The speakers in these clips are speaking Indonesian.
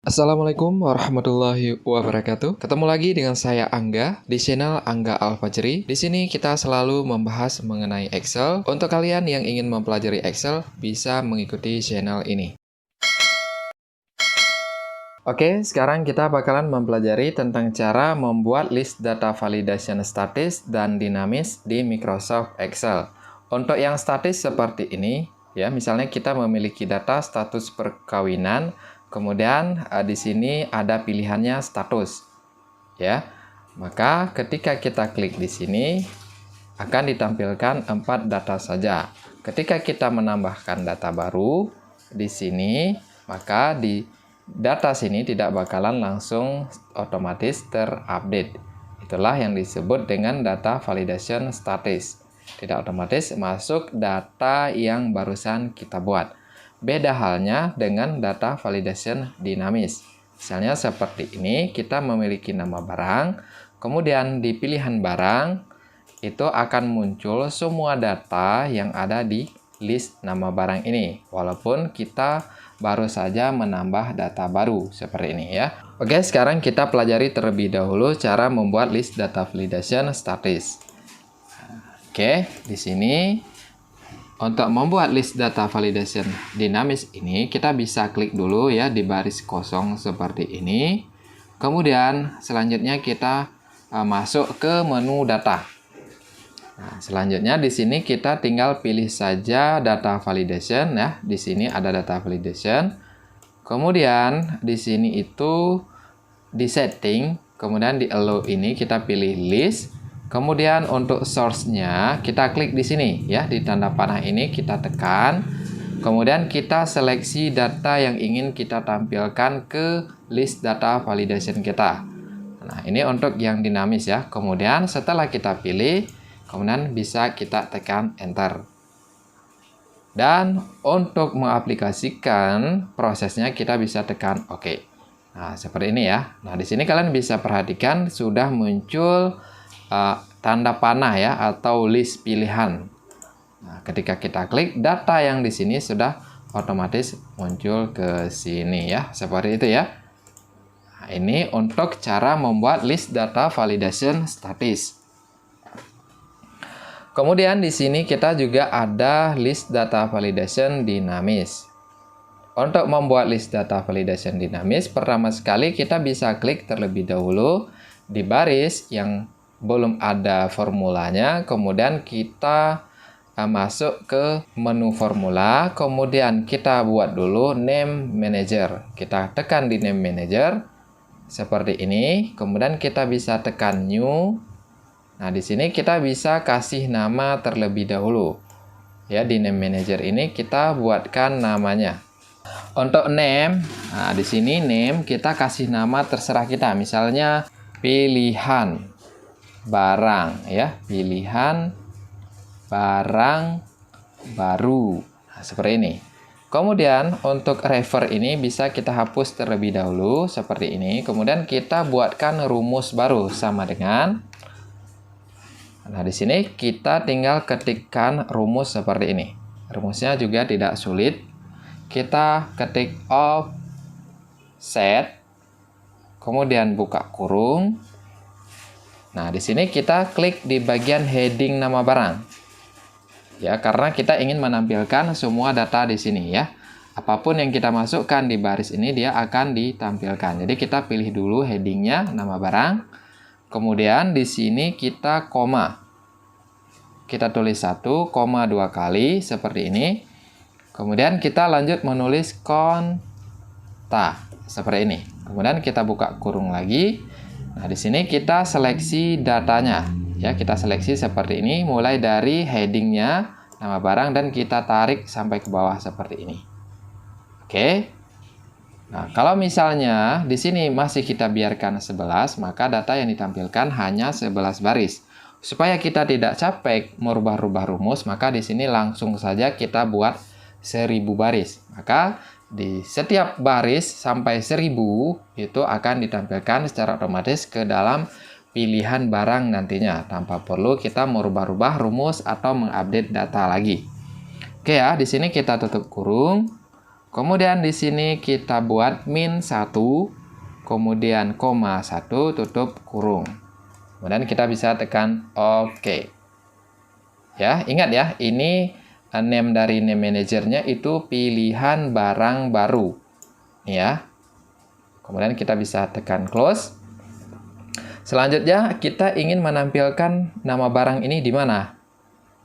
Assalamualaikum warahmatullahi wabarakatuh. Ketemu lagi dengan saya Angga di channel Angga Al-Fajri. Di sini kita selalu membahas mengenai Excel. Untuk kalian yang ingin mempelajari Excel, bisa mengikuti channel ini. Oke, sekarang kita bakalan mempelajari tentang cara membuat list data validation statis dan dinamis di Microsoft Excel. Untuk yang statis seperti ini, ya, misalnya kita memiliki data status perkawinan, kemudian di sini ada pilihannya status, ya. Maka ketika kita klik di sini akan ditampilkan 4 data saja. Ketika kita menambahkan data baru di sini, maka di data sini tidak bakalan langsung otomatis terupdate. Itulah yang disebut dengan data validation statis. Tidak otomatis masuk data yang barusan kita buat. Beda halnya dengan data validation dinamis. Misalnya seperti ini, kita memiliki nama barang, kemudian di pilihan barang, itu akan muncul semua data yang ada di list nama barang ini. Walaupun kita baru saja menambah data baru, seperti ini ya. Oke, sekarang kita pelajari terlebih dahulu cara membuat list data validation statis. Oke, di sini untuk membuat list data validation dinamis ini, kita bisa klik dulu ya di baris kosong seperti ini. Kemudian selanjutnya kita masuk ke menu data. Nah, selanjutnya di sini kita tinggal pilih saja data validation ya. Di sini ada data validation. Kemudian di sini itu di setting, kemudian di allow ini kita pilih list. Kemudian untuk source-nya kita klik di sini ya, di tanda panah ini kita tekan. Kemudian kita seleksi data yang ingin kita tampilkan ke list data validation kita. Nah, ini untuk yang dinamis ya. Kemudian setelah kita pilih, kemudian bisa kita tekan enter. Dan untuk mengaplikasikan prosesnya kita bisa tekan OK. Nah, seperti ini ya. Nah, di sini kalian bisa perhatikan sudah muncul tanda panah ya atau list pilihan. Nah, ketika kita klik, data yang di sini sudah otomatis muncul ke sini ya. Seperti itu ya. Nah, ini untuk cara membuat list data validation statis. Kemudian di sini kita juga ada list data validation dinamis. Untuk membuat list data validation dinamis, pertama sekali kita bisa klik terlebih dahulu di baris yang belum ada formulanya, kemudian kita masuk ke menu formula, kemudian kita buat dulu name manager. Kita tekan di name manager seperti ini, kemudian kita bisa tekan new. Nah, di sini kita bisa kasih nama terlebih dahulu. Ya, di name manager ini kita buatkan namanya. Untuk name, nah di sini name kita kasih nama terserah kita. Misalnya pilihan barang ya, pilihan barang baru. Nah, seperti ini. Kemudian untuk refer ini bisa kita hapus terlebih dahulu seperti ini. Kemudian kita buatkan rumus baru sama dengan. Nah, di sini kita tinggal ketikkan rumus seperti ini. Rumusnya juga tidak sulit. Kita ketik offset, kemudian buka kurung. Nah, di sini kita klik di bagian heading nama barang. Ya, karena kita ingin menampilkan semua data di sini ya. Apapun yang kita masukkan di baris ini dia akan ditampilkan. Jadi kita pilih dulu headingnya nama barang. Kemudian di sini kita koma. Kita tulis 1, 2 kali seperti ini. Kemudian kita lanjut menulis kontak seperti ini. Kemudian kita buka kurung lagi. Nah, di sini kita seleksi datanya. Ya, kita seleksi seperti ini mulai dari headingnya nama barang dan kita tarik sampai ke bawah seperti ini. Oke. Nah, kalau misalnya di sini masih kita biarkan 11, maka data yang ditampilkan hanya 11 baris. Supaya kita tidak capek merubah-rubah rumus, maka di sini langsung saja kita buat 1000 baris. Maka di setiap baris sampai 1000 itu akan ditampilkan secara otomatis ke dalam pilihan barang nantinya tanpa perlu kita merubah-rubah rumus atau mengupdate data lagi. Oke ya, di sini kita tutup kurung. Kemudian di sini kita buat min 1, kemudian koma 1, tutup kurung. Kemudian kita bisa tekan OK. Ya, ingat ya, ini name dari name manajernya itu pilihan barang baru. Ya. Kemudian kita bisa tekan close. Selanjutnya kita ingin menampilkan nama barang ini di mana?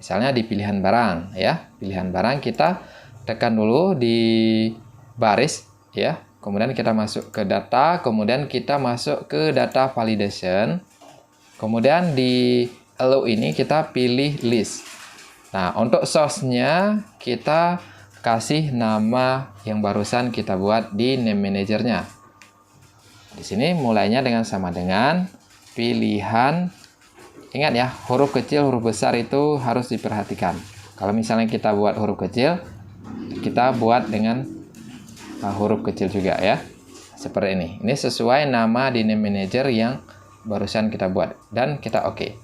Misalnya di pilihan barang, ya. Pilihan barang kita tekan dulu di baris, ya. Kemudian kita masuk ke data, kemudian kita masuk ke data validation. Kemudian di allow ini kita pilih list. Nah, untuk source-nya kita kasih nama yang barusan kita buat di name manajernya. Di sini mulainya dengan sama dengan pilihan. Ingat ya, huruf kecil, huruf besar itu harus diperhatikan. Kalau misalnya kita buat huruf kecil, kita buat dengan huruf kecil juga ya. Seperti ini. Ini sesuai nama di name manager yang barusan kita buat dan kita oke.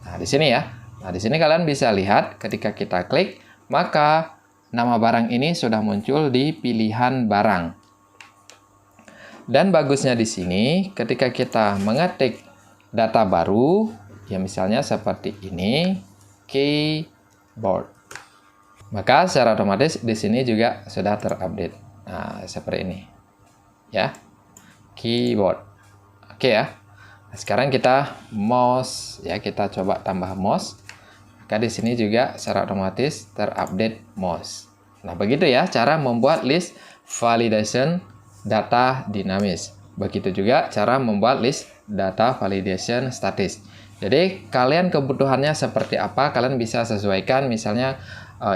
Nah, di sini ya. Nah, di sini kalian bisa lihat ketika kita klik, maka nama barang ini sudah muncul di pilihan barang. Dan bagusnya di sini, ketika kita mengetik data baru, ya misalnya seperti ini, keyboard. Maka secara otomatis di sini juga sudah terupdate. Nah, seperti ini. Ya. Keyboard. Oke ya. Nah, sekarang kita mouse, ya kita coba tambah mouse. Maka di sini juga secara otomatis terupdate mouse. Nah, begitu ya cara membuat list validation data dinamis. Begitu juga cara membuat list data validation statis. Jadi kalian kebutuhannya seperti apa, kalian bisa sesuaikan. Misalnya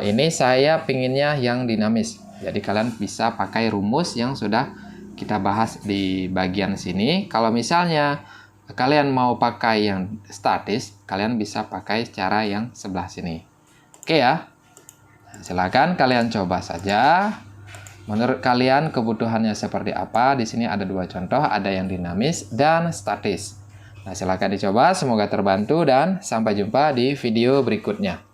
ini saya pinginnya yang dinamis. Jadi kalian bisa pakai rumus yang sudah kita bahas di bagian sini. Kalau misalnya kalian mau pakai yang statis, kalian bisa pakai cara yang sebelah sini. Oke ya. Silakan kalian coba saja. Menurut kalian kebutuhannya seperti apa? Di sini ada dua contoh, ada yang dinamis dan statis. Nah, silakan dicoba, semoga terbantu dan sampai jumpa di video berikutnya.